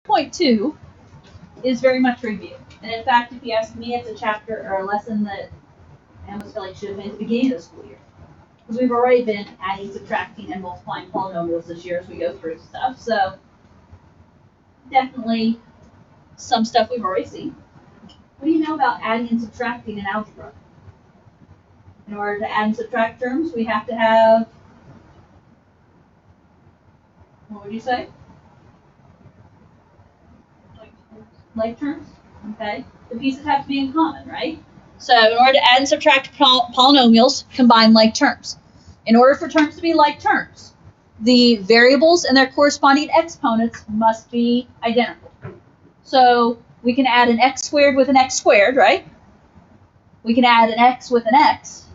Point 2 is very much review. And in fact, if you ask me, it's a chapter or a lesson that I almost feel like should have been at the beginning of the school year. Because we've already been adding, subtracting, and multiplying polynomials this year as we go through stuff. So definitely some stuff we've already seen. What do you know about adding and subtracting in algebra? In order to add and subtract terms, we have to have, what would you say? Like terms, okay? The pieces have to be in common, right? So in order to add and subtract polynomials, combine like terms. In order for terms to be like terms, the variables and their corresponding exponents must be identical. So we can add an x squared with an x squared, right? We can add an x with an x,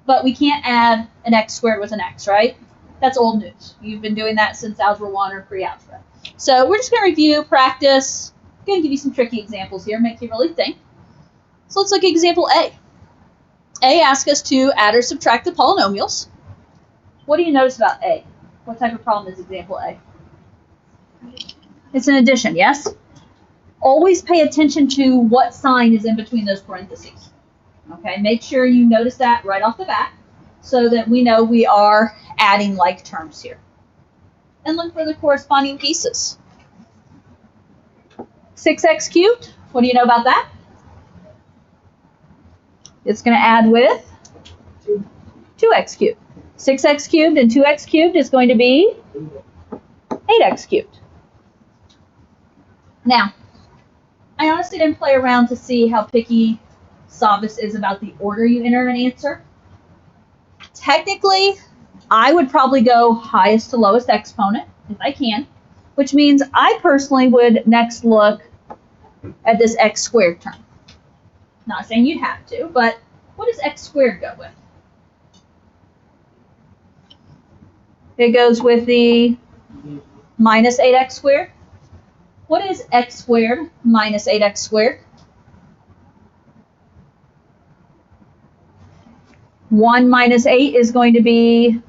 but we can't add an x squared with an x, right? That's old news. You've been doing that since Algebra 1 or pre-algebra. So we're just going to review, practice. I'm going to give you some tricky examples here, make you really think. So let's look at example A. A asks us to add or subtract the polynomials. What do you notice about A? What type of problem is example A? It's an addition, yes? Always pay attention to what sign is in between those parentheses. Okay, make sure you notice that right off the bat so that we know we are adding like terms here. And look for the corresponding pieces. 6x cubed, what do you know about that? It's going to add with 2x cubed. 6x cubed and 2x cubed is going to be 8x cubed. Now, I honestly didn't play around to see how picky Savas is about the order you enter an answer. Technically, I would probably go highest to lowest exponent, if I can, which means I personally would next look at this x squared term. Not saying you'd have to, but what does x squared go with? It goes with the minus 8x squared. What is x squared minus 8x squared? 1 minus 8 is going to be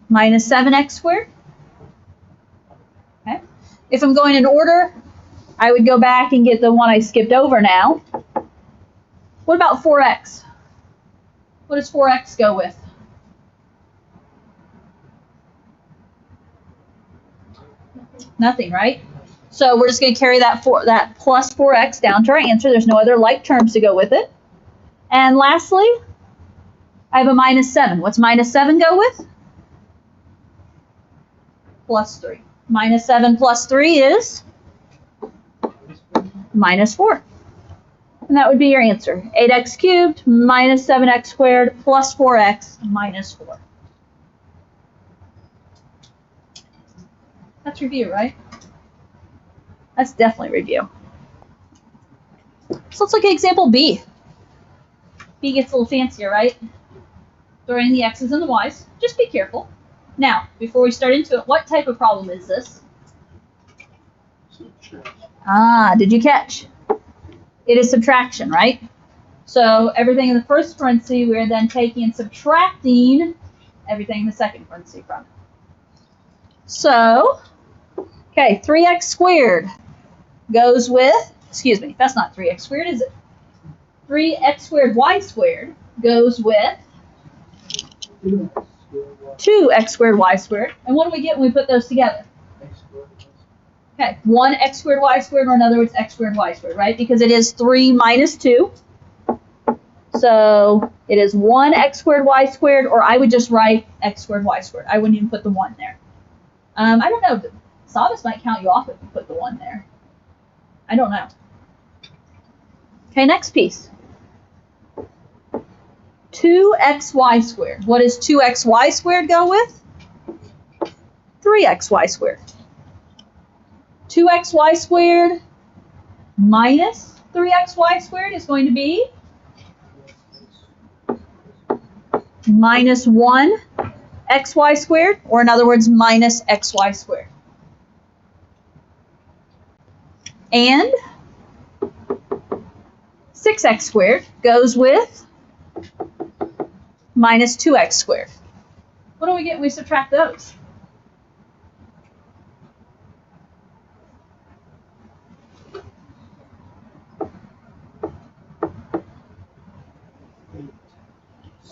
minus 7x squared. Okay. If I'm going in order, I would go back and get the one I skipped over now. What about 4x? What does 4x go with? Nothing, right? So we're just going to carry that plus 4x down to our answer. There's no other like terms to go with it. And lastly, I have a minus 7. What's minus 7 go with? Plus 3. Minus 7 plus 3 is minus 4. And that would be your answer. 8x cubed minus 7x squared plus 4x minus 4. That's review, right? That's definitely review. So let's look at example B. B gets a little fancier, right? Throwing in the x's and the y's. Just be careful. Now, before we start into it, what type of problem is this? Did you catch? It is subtraction, right? So everything in the first parenthesis, we're then taking and subtracting everything in the second parenthesis from it. So, okay, 3x squared goes with, excuse me, that's not 3x squared, is it? 3x squared y squared goes with 2x squared y squared. And what do we get when we put those together? Okay, 1x squared y squared, or in other words, x squared y squared, right? Because it is 3 minus 2. So it is 1x squared y squared, or I would just write x squared y squared. I wouldn't even put the 1 there. I don't know. Savas might count you off if you put the 1 there. I don't know. Okay, next piece. 2xy squared. What does 2xy squared go with? 3xy squared. 2xy squared minus 3xy squared is going to be minus 1xy squared, or in other words, minus xy squared. And 6x squared goes with minus 2x squared. What do we get when we subtract those?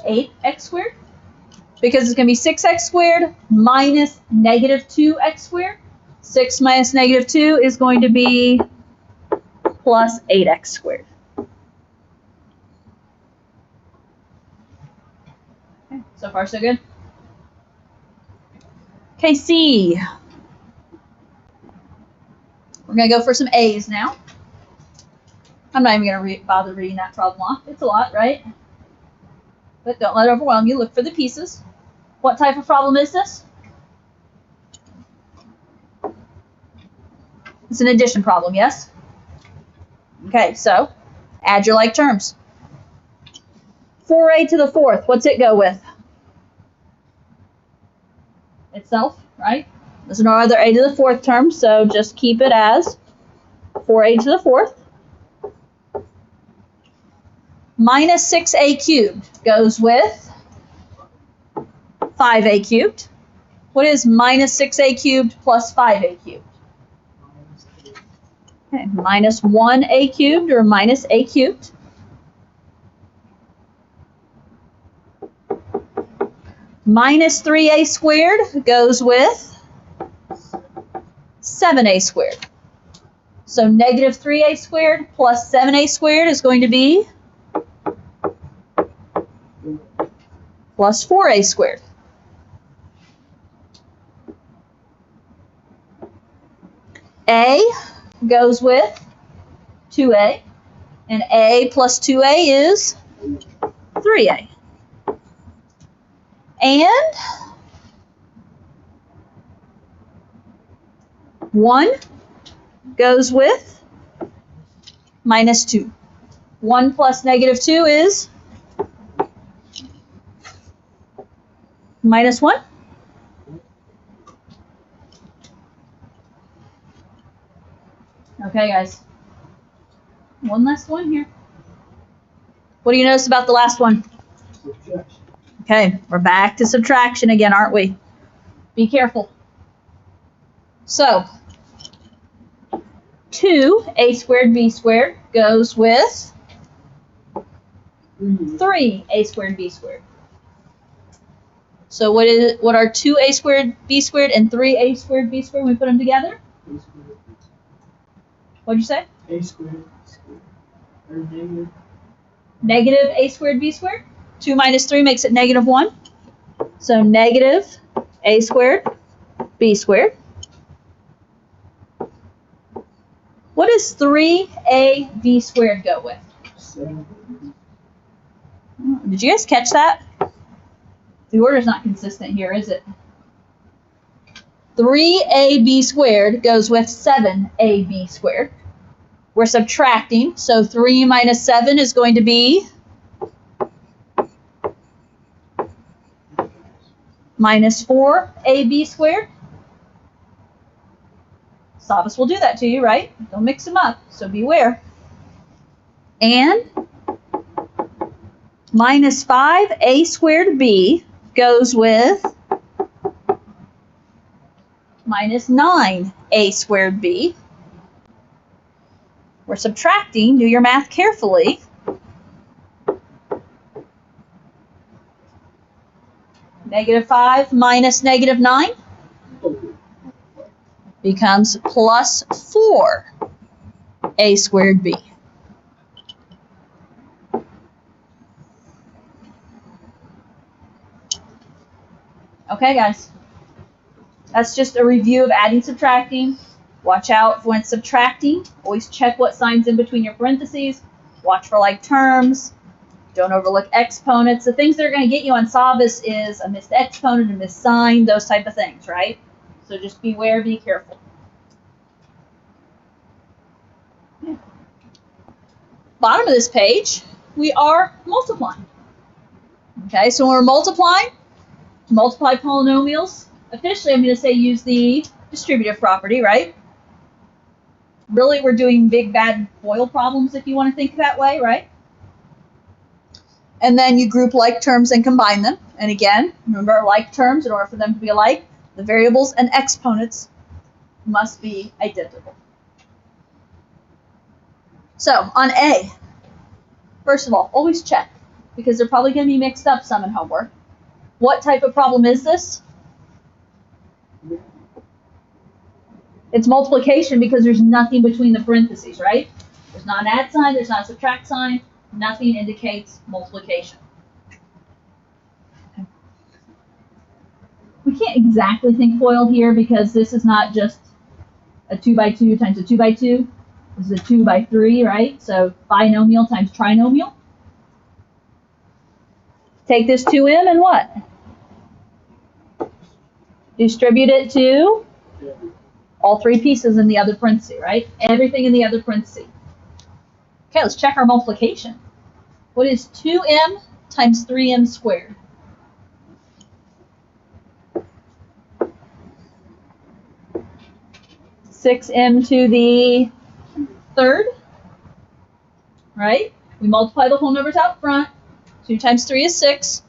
8x squared, because it's going to be 6x squared minus negative 2x squared. 6 minus negative 2 is going to be plus 8x squared. Okay, so far so good. Okay, C. We're going to go for some A's now. I'm not even going to bother reading that problem off. It's a lot, right? But don't let it overwhelm you. Look for the pieces. What type of problem is this? It's an addition problem, yes? Okay, so add your like terms. 4a to the fourth, what's it go with? Itself, right? There's no other a to the fourth term, so just keep it as 4a to the fourth. Minus 6a cubed goes with 5a cubed. What is minus 6a cubed plus 5a cubed? Okay, minus 1a cubed or minus a cubed. Minus 3a squared goes with 7a squared. So negative 3a squared plus 7a squared is going to be plus 4a squared. A goes with 2a, and a plus 2a is 3a. And 1 goes with minus 2. 1 plus negative 2 is minus 1. Okay, guys. One last one here. What do you notice about the last one? Subtraction. Okay, we're back to subtraction again, aren't we? Be careful. So, 2a squared b squared goes with 3a squared b squared. So what are 2a squared b squared and 3a squared b squared when we put them together? What'd you say? A squared, or negative. Negative a squared b squared. 2 minus 3 makes it negative 1. So negative a squared b squared. What does 3ab squared go with? 7. Did you guys catch that? The order's not consistent here, is it? 3ab squared goes with 7ab squared. We're subtracting, so 3 minus 7 is going to be minus 4ab squared. Savas will do that to you, right? Don't mix them up, so beware. And minus 5a squared b goes with minus 9a squared b. We're subtracting. Do your math carefully. Negative 5 minus negative 9 becomes plus 4a squared b. Okay, guys. That's just a review of adding, subtracting. Watch out when subtracting. Always check what sign's in between your parentheses. Watch for like terms. Don't overlook exponents. The things that are going to get you on Savas is a missed exponent, a missed sign, those type of things, right? So just beware, be careful. Bottom of this page, we are multiplying. Okay, so when we're multiplying, multiply polynomials. Officially, I'm going to say use the distributive property, right? Really, we're doing big, bad FOIL problems if you want to think that way, right? And then you group like terms and combine them. And again, remember like terms, in order for them to be alike, the variables and exponents must be identical. So on A, first of all, always check. because they're probably going to be mixed up some in homework. What type of problem is this? It's multiplication because there's nothing between the parentheses, right? There's not an add sign, there's not a subtract sign, nothing indicates multiplication. Okay. We can't exactly think FOIL here because this is not just a 2 by 2 times a 2 by 2. This is a 2 by 3, right? So binomial times trinomial. Take this 2m and what? Distribute it to all three pieces in the other parenthesis, right? Everything in the other parenthesis. Okay, let's check our multiplication. What is 2m times 3m squared? (6m to the third), right? We multiply the whole numbers out front. 2 times 3 is 6.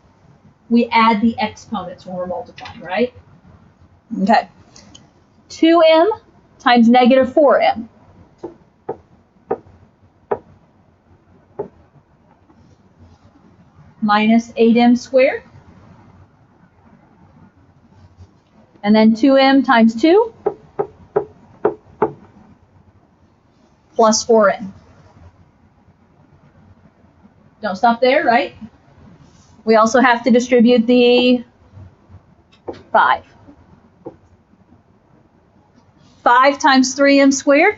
We add the exponents when we're multiplying, right? Okay. 2m times negative 4m. Minus 8m squared. And then 2m times 2 plus 4m. Don't stop there, right? We also have to distribute the 5. 5 times 3m squared.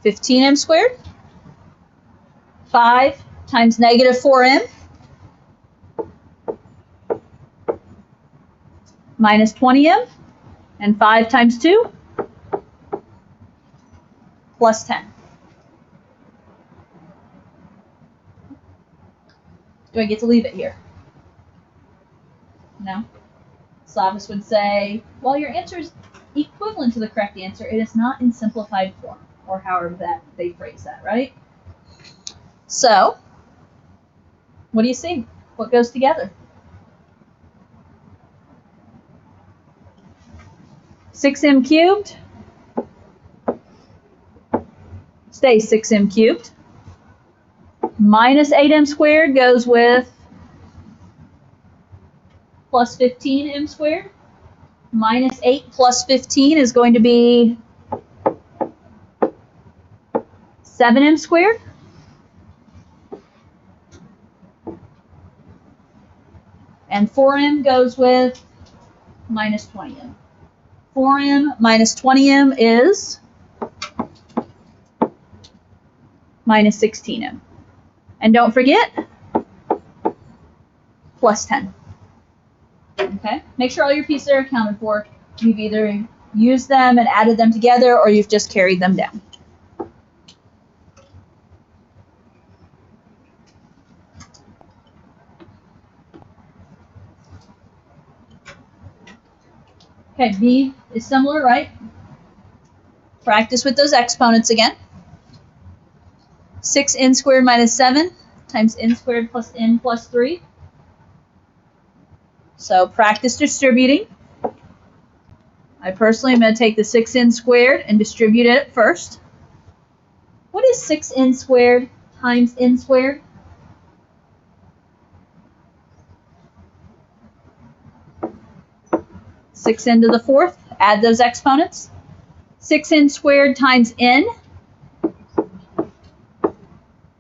(15m squared). 5 times negative 4m. Minus 20m. And 5 times 2 plus 10. Do I get to leave it here? No? Slavis would say, well, your answer is equivalent to the correct answer. It is not in simplified form, or however that they phrase that, right? So, what do you see? What goes together? 6m cubed stays 6m cubed. Minus 8m squared goes with plus 15m squared. Minus 8 plus 15 is going to be 7m squared. And 4m goes with minus 20m. 4m minus 20m is minus 16m. And don't forget, plus 10. Okay? Make sure all your pieces are accounted for. You've either used them and added them together, or you've just carried them down. Okay, B is similar, right? Practice with those exponents again. 6n squared minus 7 times n squared plus n plus 3. So practice distributing. I personally am going to take the 6n squared and distribute it first. What is 6n squared times n squared? Six n to the fourth. Add those exponents. 6n squared times n.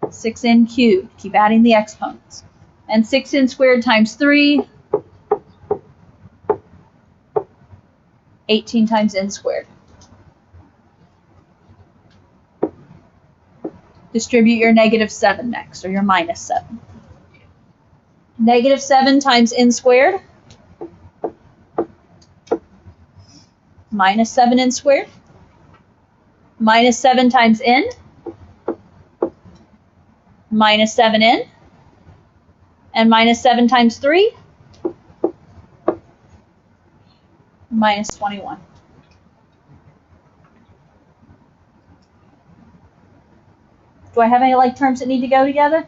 6n cubed. Keep adding the exponents. And 6n squared times 3. 18 times n squared. Distribute your negative 7 next, or your minus 7. Negative 7 times n squared. Minus 7n squared. Minus 7 times n. Minus 7n. And minus 7 times 3. Minus 21. Do I have any like terms that need to go together?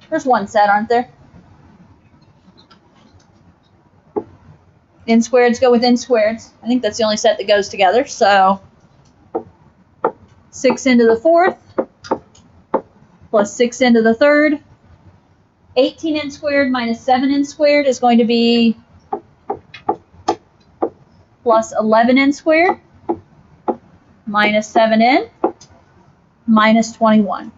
There's one set, aren't there? N squareds go with N squareds. I think that's the only set that goes together. So 6n to the 4th plus 6n to the 3rd. 18n squared minus 7n squared is going to be plus 11n squared minus 7n minus 21.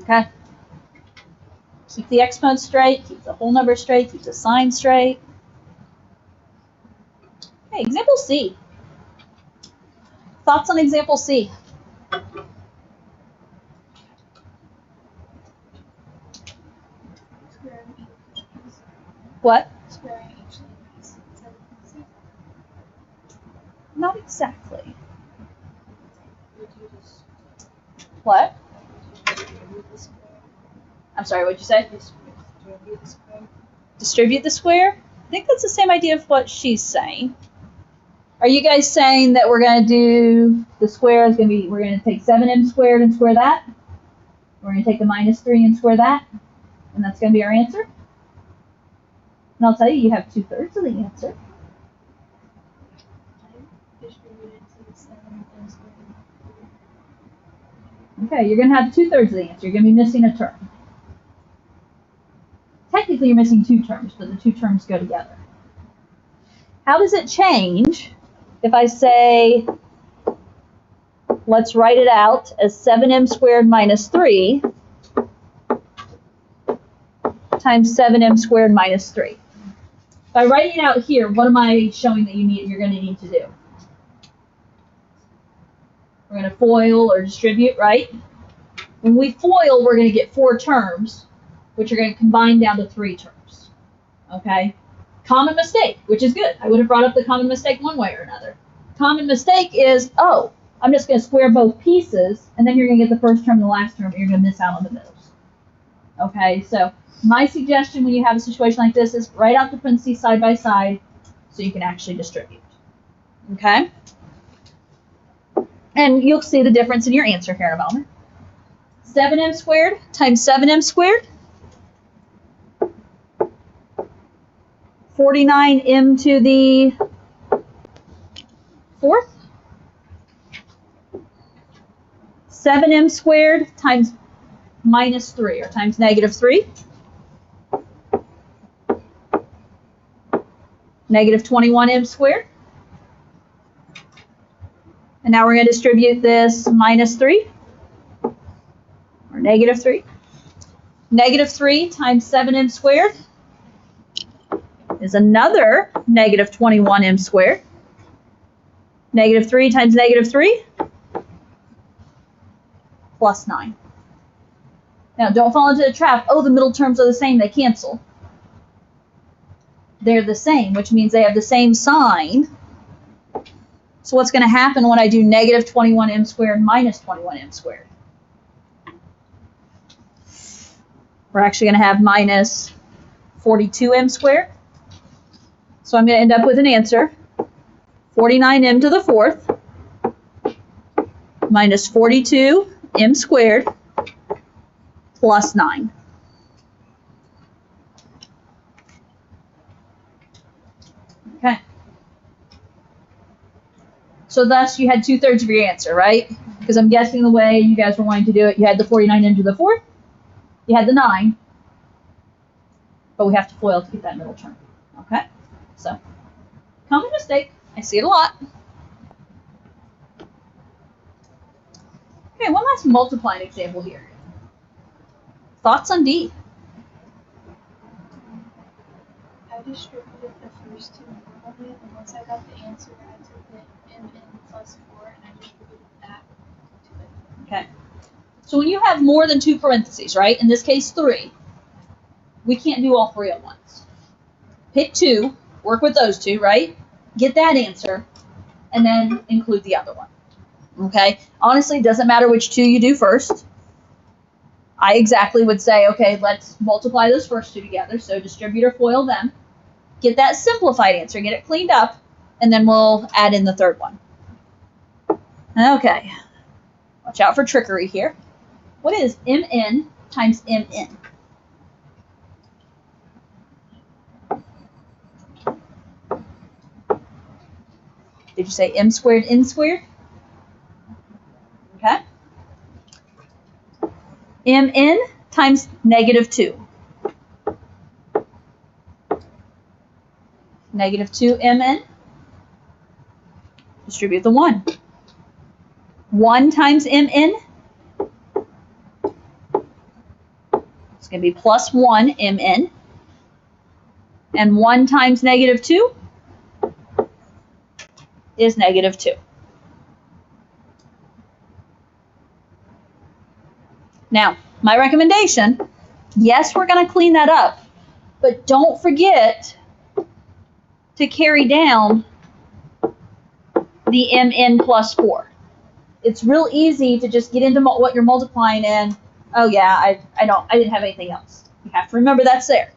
Okay. Keep the exponent straight, keep the whole number straight, keep the sign straight. Okay, example C. Thoughts on example C? What? Not exactly. What? I'm sorry, what'd you say? Distribute the square? I think that's the same idea of what she's saying. Are you guys saying that we're going to do the square is going to be, we're going to take 7m squared and square that? We're going to take the minus 3 and square that? And that's going to be our answer? And I'll tell you, you have 2/3 of the answer. Okay, you're going to have 2/3 of the answer. You're going to be missing a term. Technically, you're missing 2 terms, but the 2 terms go together. How does it change if I say, let's write it out as 7m squared minus 3 times 7m squared minus 3? By writing it out here, what am I showing that you're going to need to do? We're going to FOIL or distribute, right? When we FOIL, we're going to get 4 terms, which are going to combine down to 3 terms. Okay? Common mistake, which is good. I would have brought up the common mistake one way or another. Common mistake is, oh, I'm just going to square both pieces, and then you're going to get the first term and the last term, and you're going to miss out on the middles. Okay, so my suggestion when you have a situation like this is write out the parentheses side by side so you can actually distribute. Okay? And you'll see the difference in your answer here in a moment. 7m squared times 7m squared. 49m to the 4th. 7m squared times minus 3, or times negative 3. Negative 21m squared. And now we're going to distribute this minus 3, or negative 3. Negative 3 times 7m squared is another negative 21m squared. Negative 3 times negative 3 plus 9. Now, don't fall into the trap, oh, the middle terms are the same, they cancel. They're the same, which means they have the same sign. So what's going to happen when I do negative 21m squared minus 21m squared? We're actually going to have minus 42m squared. So I'm going to end up with an answer, 49m to the 4th minus 42m squared plus 9. Okay. So thus you had 2/3 of your answer, right? Because I'm guessing the way you guys were wanting to do it, you had the 49m to the 4th, you had the 9, but we have to FOIL to get that middle term. Okay? So, common mistake. I see it a lot. Okay, one last multiplying example here. Thoughts on D? I distributed the first 2 normally, and once I got the answer, I took the mn plus 4 and I distributed that to it. Okay. So when you have more than 2 parentheses, right? In this case, 3. We can't do all 3 at once. Pick 2, work with those 2, right? Get that answer, and then include the other one. Okay? Honestly, it doesn't matter which 2 you do first. I exactly would say, okay, let's multiply those first 2 together. So distribute or FOIL them. Get that simplified answer, get it cleaned up, and then we'll add in the third one. Okay. Watch out for trickery here. What is mn times mn? Did you say m squared n squared? Okay. Mn times -2. -2 mn. Distribute the 1. 1 times mn. It's going to be plus 1 mn. And 1 times -2 is -2. Now, my recommendation, yes, we're going to clean that up, but don't forget to carry down the mn plus 4. It's real easy to just get into what you're multiplying and, oh yeah, I didn't have anything else. You have to remember that's there.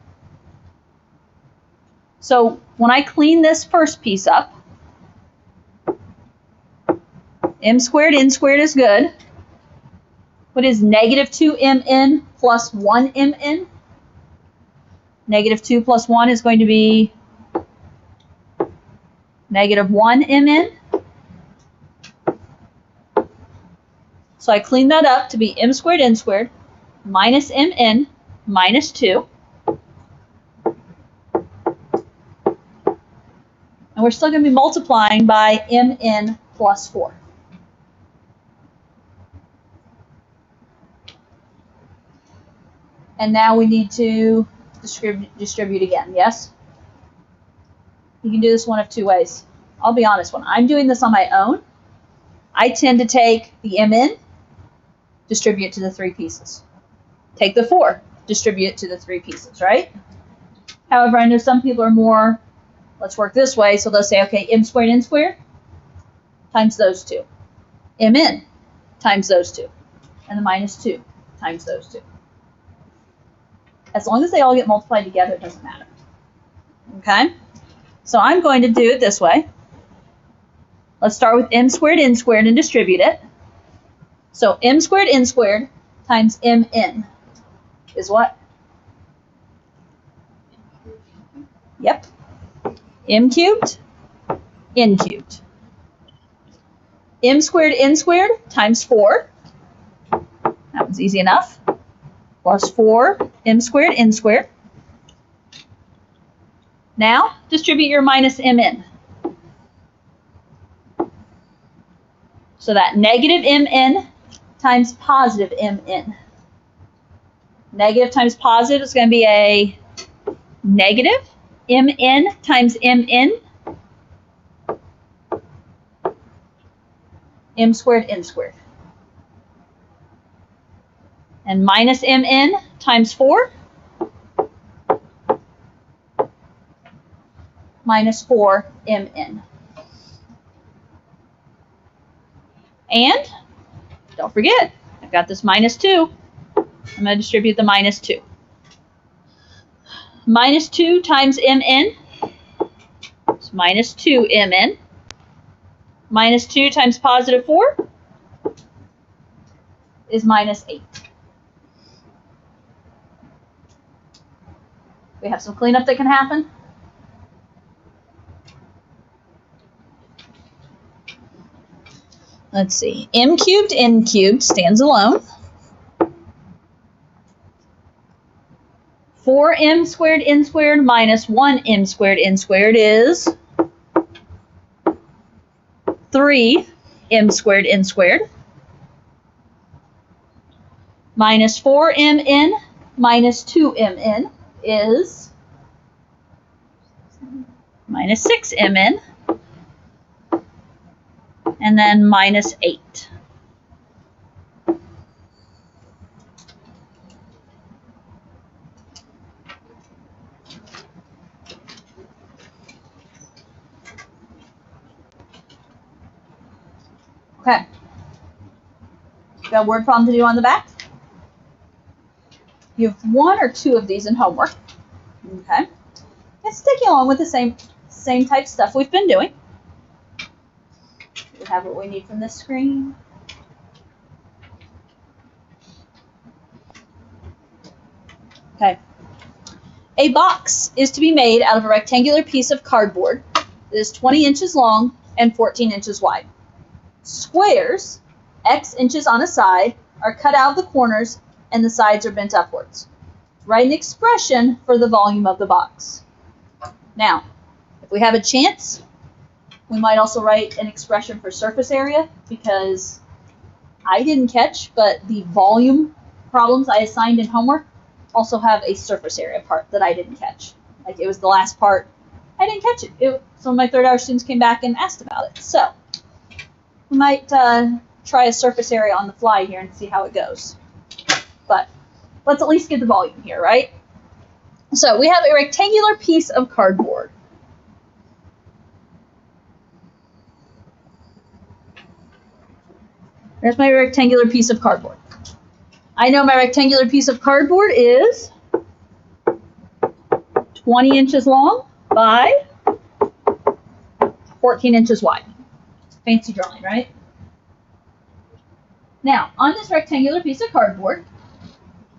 So when I clean this first piece up, m squared n squared is good. What is -2 mn plus 1 mn? -2 plus 1 is going to be -1 mn. So I clean that up to be m squared n squared minus mn minus 2. And we're still going to be multiplying by mn plus 4. And now we need to distribute again, yes? You can do this one of 2 ways. I'll be honest, when I'm doing this on my own, I tend to take the mn, distribute it to the 3 pieces. Take the 4, distribute it to the 3 pieces, right? However, I know some people are more, let's work this way, so they'll say, okay, m squared n squared times those 2. Mn times those 2. And the -2 times those 2. As long as they all get multiplied together, it doesn't matter. Okay? So I'm going to do it this way. Let's start with m squared n squared and distribute it. So m squared n squared times mn is what? Yep. M cubed, n cubed. M squared n squared times 4. That one's easy enough. Plus 4 m squared n squared. Now distribute your minus mn. So that negative mn times positive mn. Negative times positive is going to be a negative mn times mn. M squared n squared. And minus mn times 4 minus 4 mn. And don't forget, I've got this -2. I'm going to distribute the -2. -2 times mn is -2 mn. -2 times positive 4 is -8. We have some cleanup that can happen. Let's see. M cubed, n cubed stands alone. 4m squared n squared minus 1m squared n squared is 3m squared n squared. Minus 4mn minus 2mn is minus 6mn. And then minus 8. Okay. Got a word problem to do on the back? You have 1 or 2 of these in homework. Okay. It's sticking along with the same type stuff we've been doing. We have what we need from this screen. Okay. A box is to be made out of a rectangular piece of cardboard that is 20 inches long and 14 inches wide. Squares, X inches on a side, are cut out of the corners and the sides are bent upwards. Write an expression for the volume of the box. Now, if we have a chance, we might also write an expression for surface area, because I didn't catch, but the volume problems I assigned in homework also have a surface area part that I didn't catch. Like, it was the last part, I didn't catch it. Some of my third hour students came back and asked about it. So, we might try a surface area on the fly here and see how it goes. But let's at least get the volume here, right? So, we have a rectangular piece of cardboard. There's my rectangular piece of cardboard. I know my rectangular piece of cardboard is 20 inches long by 14 inches wide. Fancy drawing, right? Now, on this rectangular piece of cardboard,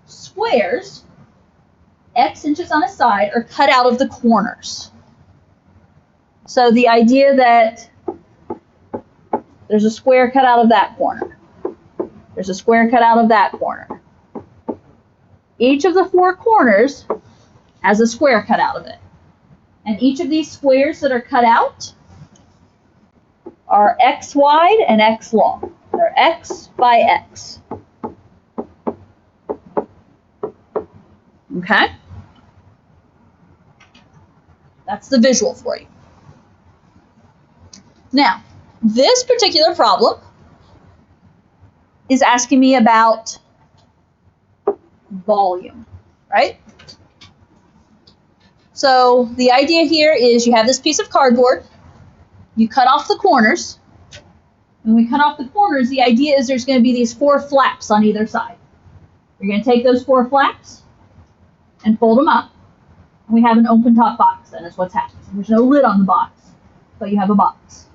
squares, X inches on a side, are cut out of the corners. So the idea that there's a square cut out of that corner. There's a square cut out of that corner. Each of the four corners has a square cut out of it. And each of these squares that are cut out are X wide and X long. They're X by X. Okay? That's the visual for you. Now, this particular problem is asking me about volume, right? So the idea here is you have this piece of cardboard, you cut off the corners. When we cut off the corners, the idea is there's going to be these four flaps on either side. You're going to take those four flaps and fold them up. And we have an open top box, then is what's happening. There's no lid on the box, but you have a box.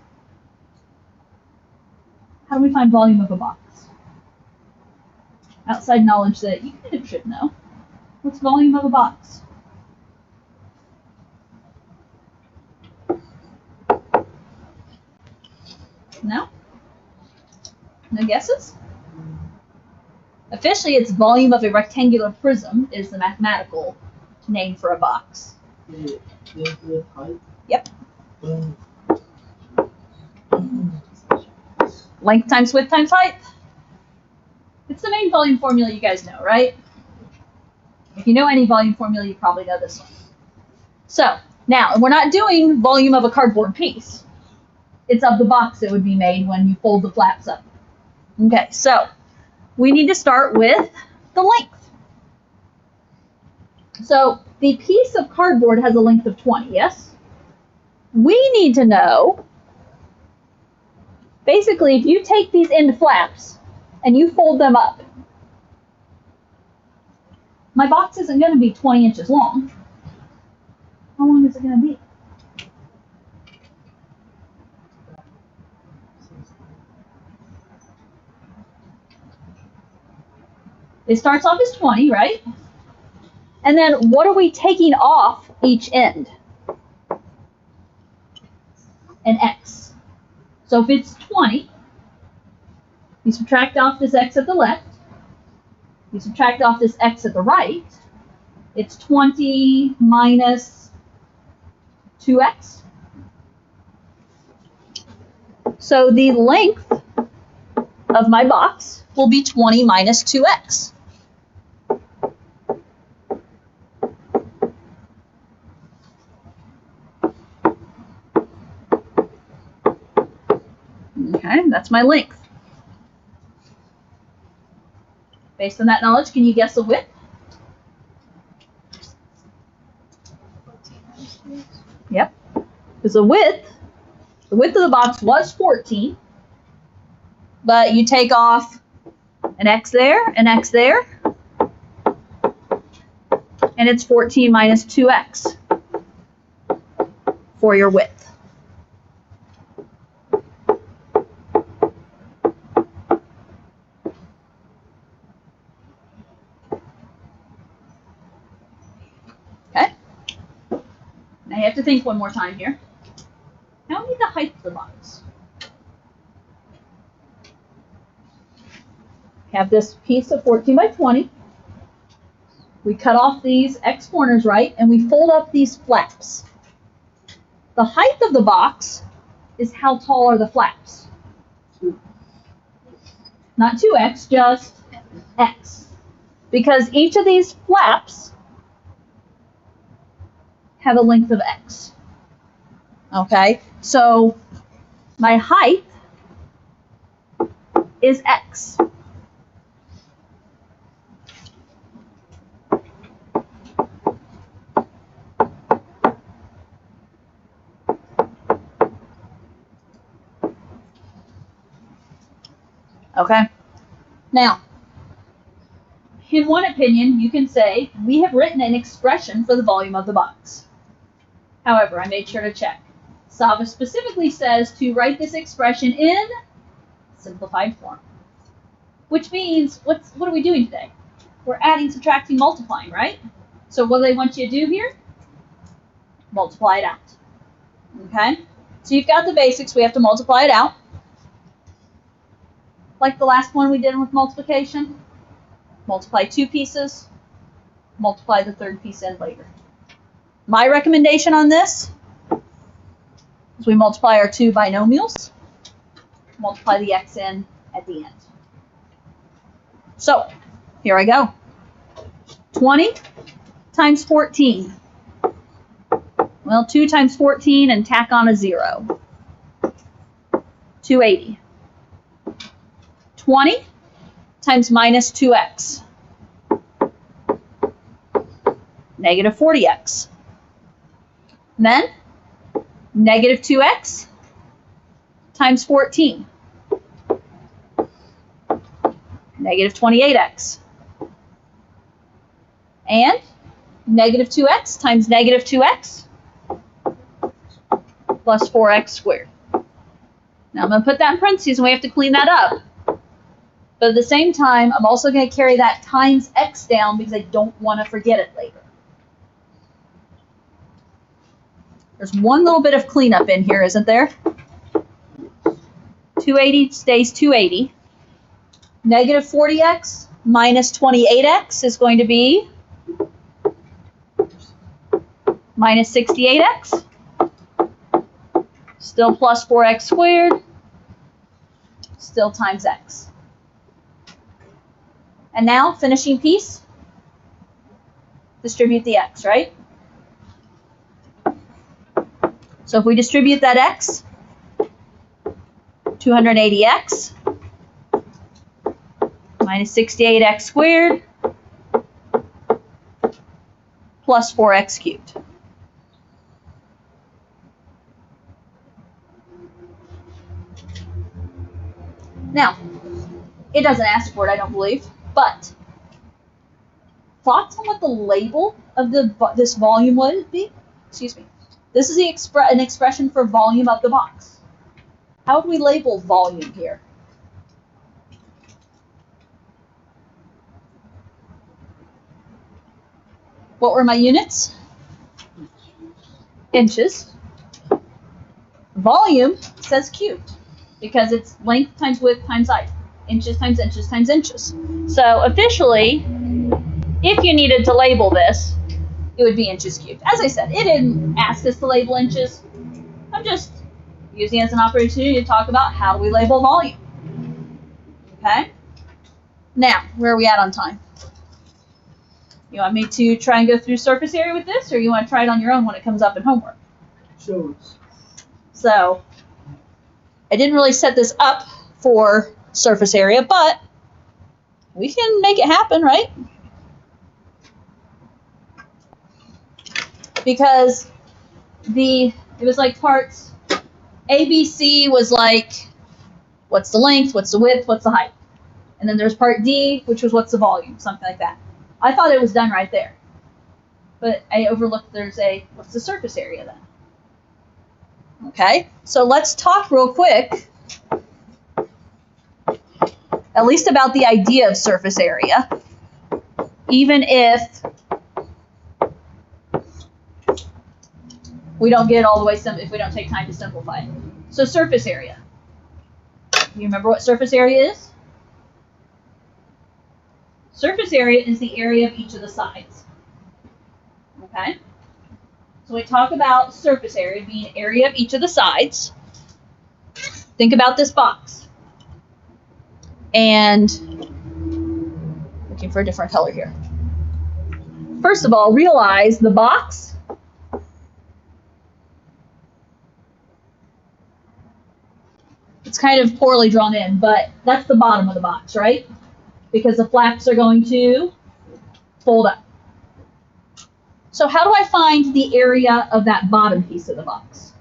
How do we find volume of a box? Outside knowledge that you kind of should know. What's volume of a box? No? No guesses? Officially, it's volume of a rectangular prism is the mathematical name for a box. Length with height? Yep. Length times width times height. It's the main volume formula you guys know, right? If you know any volume formula, you probably know this one. So, now, we're not doing volume of a cardboard piece. It's of the box that would be made when you fold the flaps up. Okay, so we need to start with the length. So the piece of cardboard has a length of 20, yes? We need to know, basically, if you take these end flaps and you fold them up, my box isn't going to be 20 inches long. How long is it going to be? It starts off as 20, right? And then what are we taking off each end? An X. So if it's 20, you subtract off this X at the left, you subtract off this X at the right, it's 20 minus 2X. So the length of my box will be 20 minus 2X. Okay, that's my length. Based on that knowledge, can you guess the width? Yep. Because the width of the box was 14, but you take off an X there, an X there, and it's 14 minus 2X for your width. have to think one more time here. Tell me the height of the box. Have this piece of 14 by 20. We cut off these X corners, right? And we fold up these flaps. The height of the box is how tall are the flaps. Not 2x, just x. Because each of these flaps have a length of x. Okay, so my height is x. Okay, now, in one opinion, you can say, we have written an expression for the volume of the box. However, I made sure to check. Sava specifically says to write this expression in simplified form. Which means, what are we doing today? We're adding, subtracting, multiplying, right? So what do they want you to do here? Multiply it out. Okay? So you've got the basics, we have to multiply it out. Like the last one we did with multiplication. Multiply 2 pieces, multiply the 3rd piece in later. My recommendation on this is we multiply our 2 binomials, multiply the x in at the end. So, here I go. 20 times 14. Well, 2 times 14 and tack on a 0. 280. 20 times minus 2x. Negative 40x. Then, negative 2x times 14. Negative 28x. And negative 2x times negative 2x plus 4x squared. Now I'm going to put that in parentheses and we have to clean that up. But at the same time, I'm also going to carry that times x down because I don't want to forget it later. There's one little bit of cleanup in here, isn't there? 280 stays 280. Negative 40x minus 28x is going to be minus 68x. Still plus 4x squared. Still times x. And now, finishing piece, distribute the x, right? So if we distribute that x, 280x minus 68x squared plus 4x cubed. Now, it doesn't ask for it, I don't believe. But thoughts on what the label of this volume would be? Excuse me. This is an expression for volume of the box. How would we label volume here? What were my units? Inches. Volume says cubed because it's length times width times height. Inches times inches times inches. So officially, if you needed to label this, it would be inches cubed. As I said, it didn't ask us to label inches. I'm just using it as an opportunity to talk about how do we label volume. Okay? Now, where are we at on time? You want me to try and go through surface area with this, or you want to try it on your own when it comes up in homework? Show us. So, I didn't really set this up for surface area, but we can make it happen, right? Because it was like parts ABC was like, what's the length, what's the width, what's the height? And then there's part D, which was what's the volume, something like that. I thought it was done right there. But I overlooked what's the surface area then? Okay, so let's talk real quick at least about the idea of surface area, even if We don't get all the way if we don't take time to simplify it. So surface area. You remember what surface area is? Surface area is the area of each of the sides. Okay? So we talk about surface area being area of each of the sides. Think about this box. And looking for a different color here. First of all, realize the box it's kind of poorly drawn in, but that's the bottom of the box, right? Because the flaps are going to fold up. So how do I find the area of that bottom piece of the box?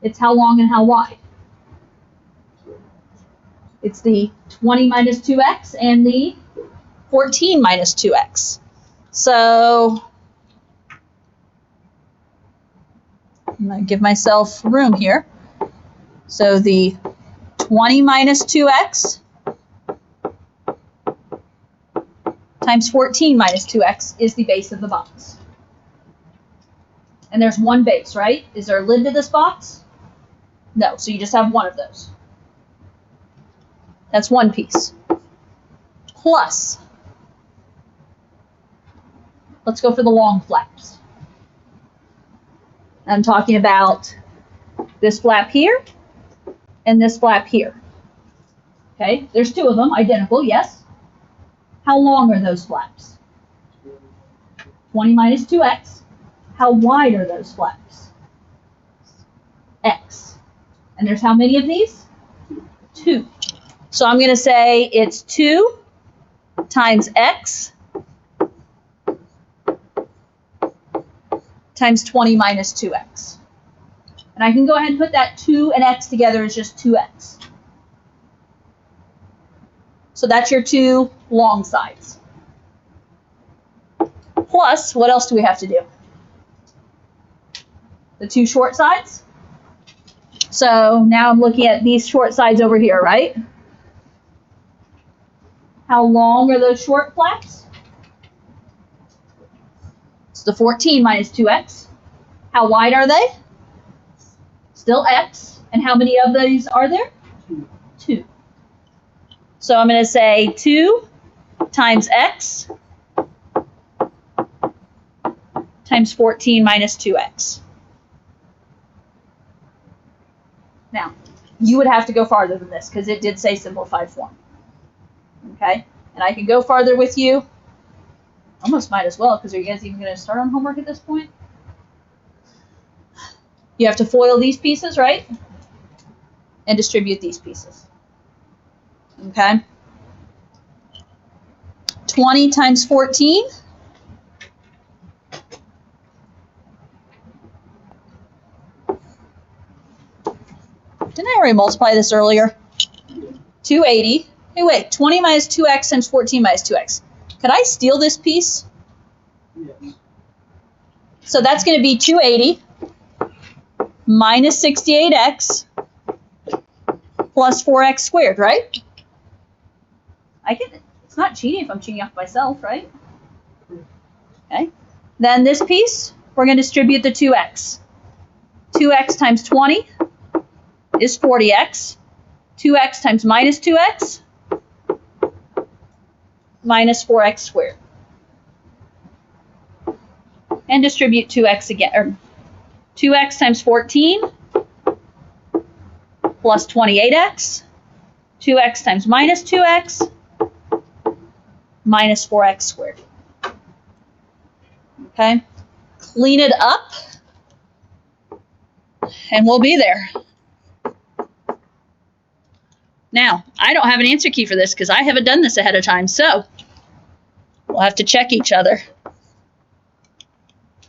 It's how long and how wide. It's the 20 minus 2x and the 14 minus 2x. So I'm going to give myself room here. So the 20 minus 2x times 14 minus 2x is the base of the box. And there's one base, right? Is there a lid to this box? No, so you just have one of those. That's one piece. Plus, let's go for the long flaps. I'm talking about this flap here and this flap here. Okay, there's two of them, identical, yes. How long are those flaps? 20 minus 2x. How wide are those flaps? X. And there's how many of these? 2. So I'm going to say it's 2 times x times 20 minus 2x. And I can go ahead and put that 2 and x together as just 2x. So that's your two long sides. Plus, what else do we have to do? The two short sides. So now I'm looking at these short sides over here, right? How long are those short flaps? It's the 14 minus 2x. How wide are they? Still x. And how many of these are there? 2. So I'm going to say 2 times x times 14 minus 2x. Now, you would have to go farther than this because it did say simplified form. Okay? And I can go farther with you. Almost might as well, because are you guys even going to start on homework at this point? You have to FOIL these pieces, right? And distribute these pieces. Okay? 20 times 14. Didn't I already multiply this earlier? 280. Hey, wait. 20 minus 2x times 14 minus 2x. Could I steal this piece? Yes. So that's going to be 280 minus 68x plus 4x squared, right? It's not cheating if I'm cheating off myself, right? Okay. Then this piece, we're going to distribute the 2x. 2x times 20 is 40x. 2x times minus 2x minus 4x squared. And distribute 2x again, or 2x times 14 plus 28x. 2x times minus 2x minus 4x squared. Okay? Clean it up, and we'll be there. Now, I don't have an answer key for this because I haven't done this ahead of time, so we'll have to check each other.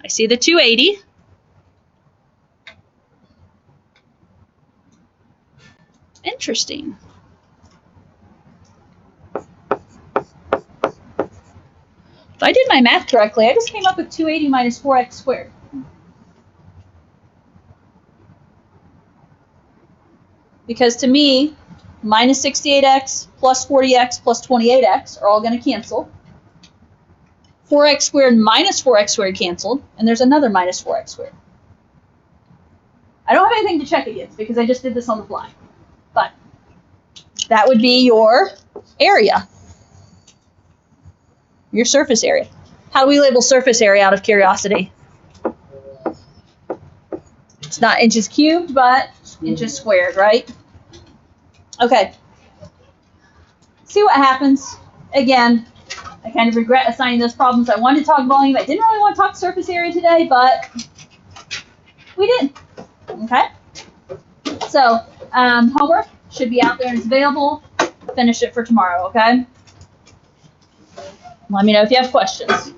I see the 280. Interesting. If I did my math correctly, I just came up with 280 minus 4x squared. Because to me, minus 68x plus 40x plus 28x are all going to cancel. 4x squared minus 4x squared canceled, and there's another minus 4x squared. I don't have anything to check against because I just did this on the fly. But that would be your area. Your surface area. How do we label surface area out of curiosity? It's not inches cubed, but inches squared, right? Okay. See what happens. Again, I kind of regret assigning those problems. I wanted to talk volume. I didn't really want to talk surface area today, but we did. Okay? So, homework should be out there and it's available. Finish it for tomorrow, okay? Let me know if you have questions.